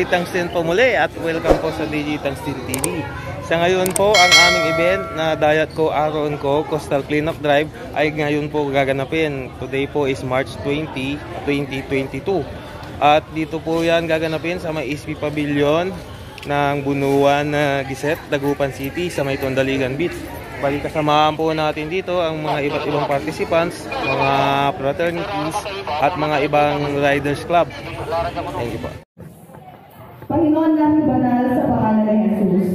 Tangsten po muli at welcome po sa DJ Tangsten TV. Sa ngayon po, ang aming event na Diet Ko Aron Ko Coastal Cleanup Drive ay ngayon po gaganapin. Today po is March 20, 2022. At dito po yan gaganapin sa may SP Pavilion ng Bunuan na Giset, Dagupan City sa may Tondaligan Beach. Bali kasamahan po natin dito ang mga iba't ibang participants, mga fraternities at mga ibang Riders Club. Thank you po. Panginoon namin banal sa pangalan ng Jesus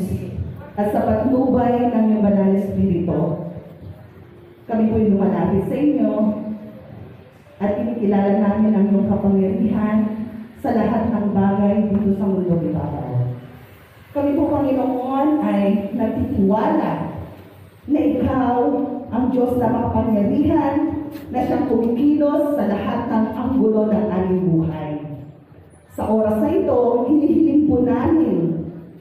at sa patnubay ng iyong banal na Espiritu, kami po'y lumalapit sa inyo at kinikilala namin ang iyong kapangyarihan sa lahat ng bagay dito sa mundong ibabaw. Kami po, Panginoon, ay nagtitiwala na ikaw ang Diyos na makapangyarihan na siyang kumikilos sa lahat ng anggulo ng aming buhay. Sa oras na ito, hinihiling po namin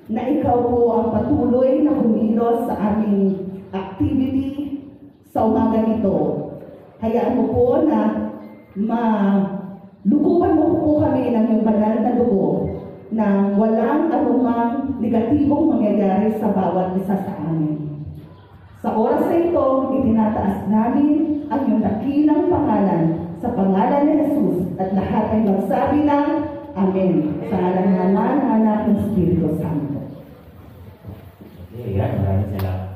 na ikaw po ang patuloy na kumilos sa aming activity sa umaga nito. Hayaan mo po na malukuban mo po kami ng iyong banal na dugo na walang anumang negatibong mangyayari sa bawat isa sa amin. Sa oras na ito, itinataas namin ang iyong dakilang pangalan sa pangalan ni Jesus at lahat ay magsabi ng Amen. Sa ngalan ng Ama, ng Anak, ng Espiritu Santo. Iya, maraming salamat.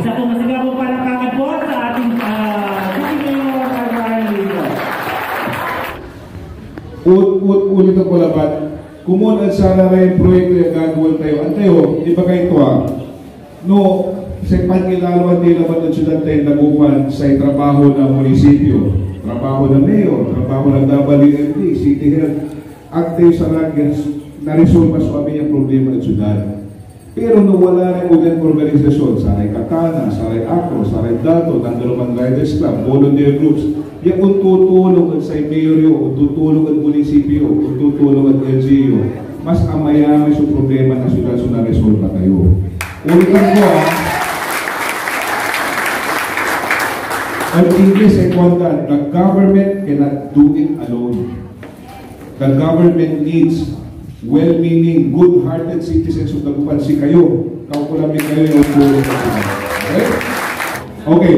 Isa po masigaw po para kakad po sa ating ulit ang kulabat. Kumun at sana na yung proyekto yung gagawin tayo. Antayo, di ba kayo ito no, sa pagkilalaman din naman ng syudad tayo nagupan sa trabaho ng munisipyo, trabaho ng mayor, trabaho ng WMD, City Health, at tayo sa na-resolve sa amin yung problema ng syudad. Pero nung wala rin organisasyon, saray Katana, saray Ako, saray Dato, Katana Riders Club, volunteer groups, yung tutulong sa mayoryo, tutulong ang munisipyo, tutulong ang LGU, mas amayami sa problema na syudad so na-resolve na tayo. Ulitin ko ang English ay kwantan, the government cannot do it alone. The government needs well-meaning, good-hearted citizens of Dagupan. Si kayo, kaukulamin kayo yung tulong. Okay? Okay,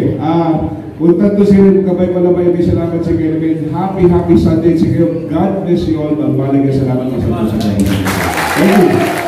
punta to si Kabay Palabay, may salamat sa kayo. Happy Sunday sa kayo. God bless you all. Mabalang salamat sa kayo. Thank you.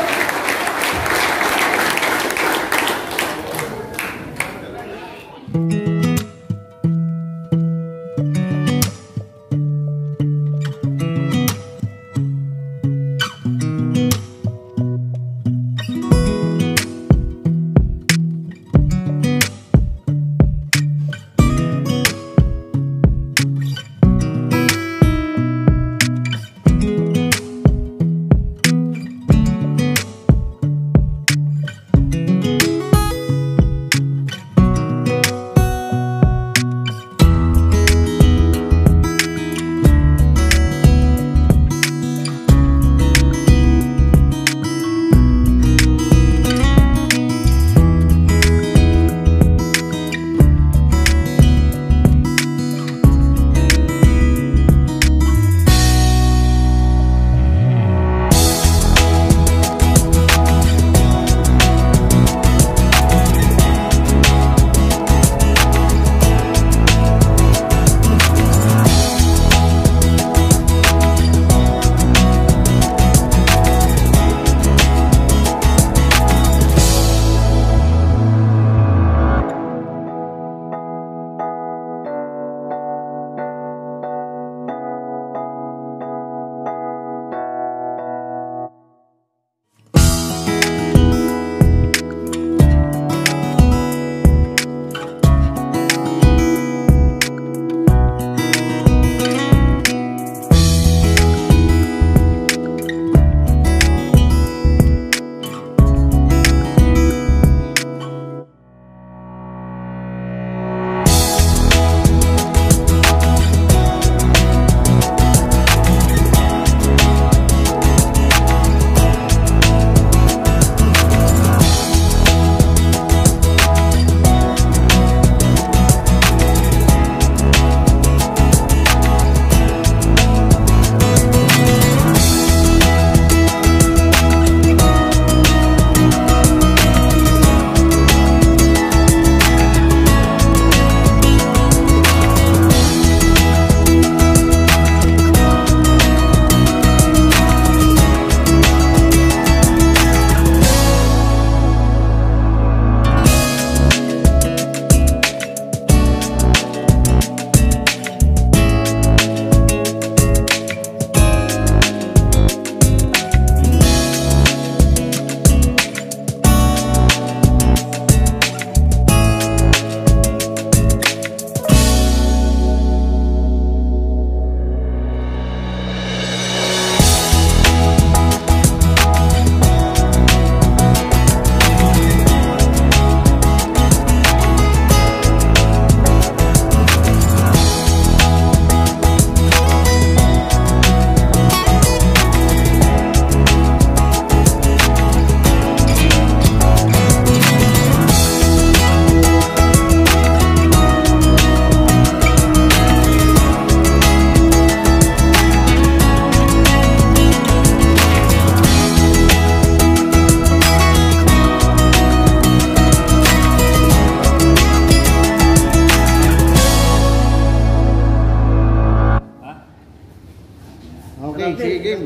Okay, sige game.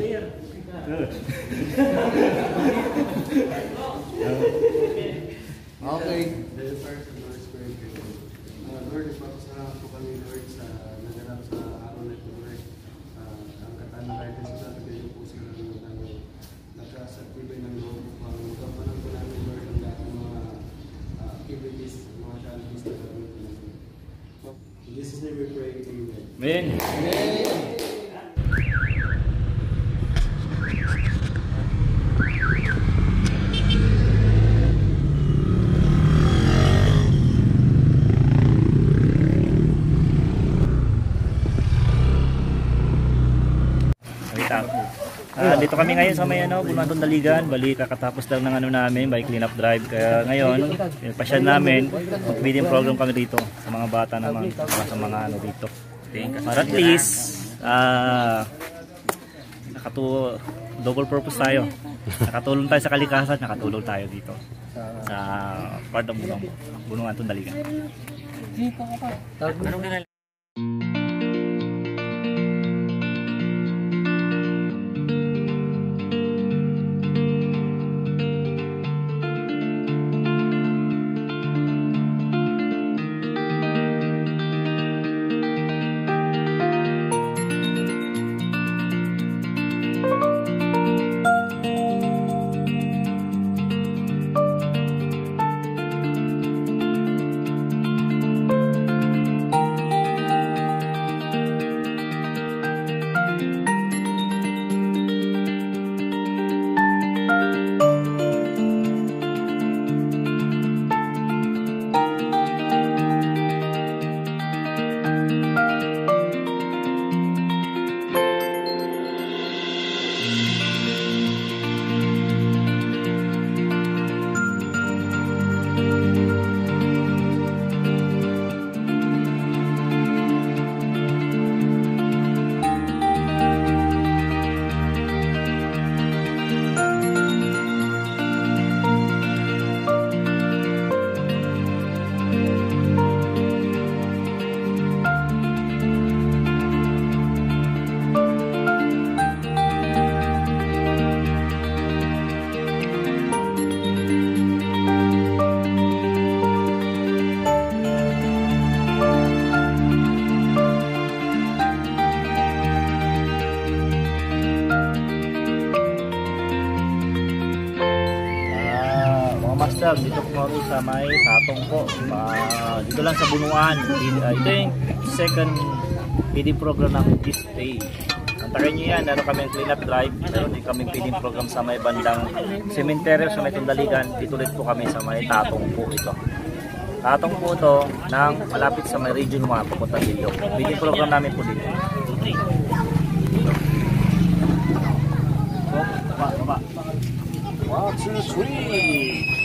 Okay. Lord, nagpapasalamat po kami, Lord, sa naganap sa araw na ito, Lord. Ang Katana Riders Club, kayo po sila nagkasatibay ng loob. Magkapanan po namin, Lord, ang lahat ng mga activities, mga challenges na gagawin po namin. In Jesus' name we pray, amen. Amen. Dito kami ngayon sa may Bunuan Daligan. Bali kakatapos lang ng namin by clean up drive. Kaya ngayon, pasyan namin, feeding program kami dito sa mga bata naman, sa mga dito. Para at least double purpose tayo. Nakatulong tayo sa kalikasan, nakatulong tayo dito sa part ng Bunuan Daligan. Dito po kami sa may Tatong po, dito lang sa Bunuan. Ito yung second feeding program ng this day. Antakin nyo yan, meron kami clean up drive, meron din kami feeding program sa may bandang cemetery sa may Tundaligan. Dito ulit po kami sa may Tatong po ito. Tatong po ito ng malapit sa may region 1 pupunta dito. Feeding program namin po dito. Baba. 1, 2, 3.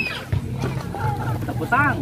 Taputang.